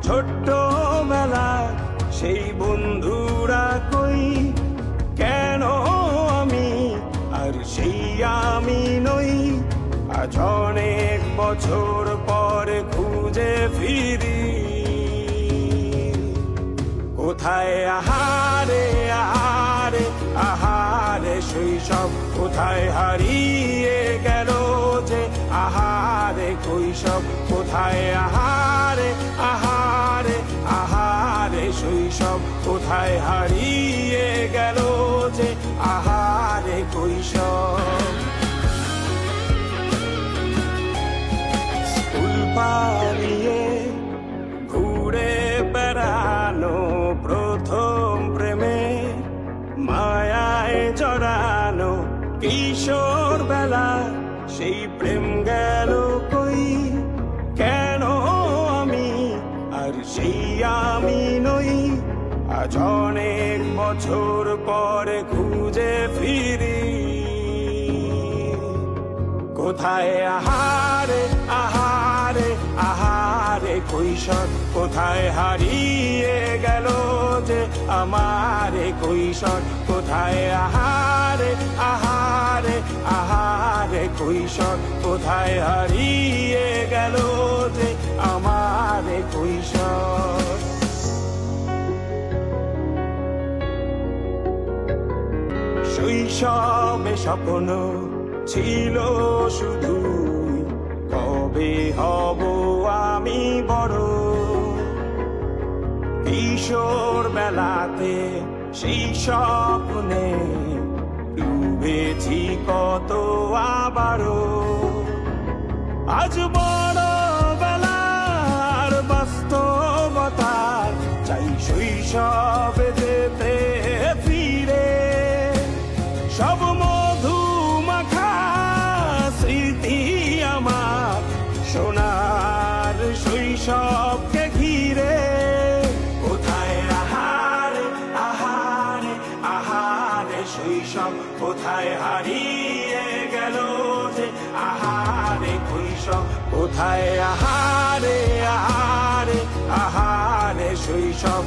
ছোট্ট মেলা সেই বন্ধুরা কই, কেন আমি আর সেই আমি নই। আজ অনেক বছর পর খুঁজে ফিরি, কোথায় আহারে আহারে আহারে শৈশব, কোথায় হারিয়ে গেল যে আহারে কৈশব। কোথায় আহারে আহারে আহারে শৈশব, কোথায় হারিয়ে গেল যে আহারে কৈশব। স্কুল পালিয়ে ঘুরে বেড়ানো, প্রথম প্রেমে মায়ায় জড়ানো, কিশোর বেলা সেই প্রেম গেল কই, কেন আমি আর সেই আমি নই। আজ অনেক বছর পরে খুঁজে ফিরি, কোথায় আহারে আহারে আহারে কৈশোর, কোথায় হারিয়ে গেল যে আমারে কৈশোর। কোথায় আহারে আহারে আহারে কৈশোর, কোথায় হারিয়ে গেল যে আমারে কৈশোর। শৈশবে স্বপ্ন ছিল শুধু, কবে হব আমি বড়। কিশোর বেলাতে সেই স্বপ্নে ডুবেছি কত আবারও। আজ বড় বেলার বাস্তবতা, চাই শৈশবে যেতে ফিরে। সব মধু মাখা স্মৃতি আমার সোনার শৈশবকে ঘিরে। কোথায় আহারে আহারে আহারে শৈশব, কোথায় হারিয়ে গেল যে আহারে কৈশোর। কোথায় আহারে আহারে আহারে শৈশব।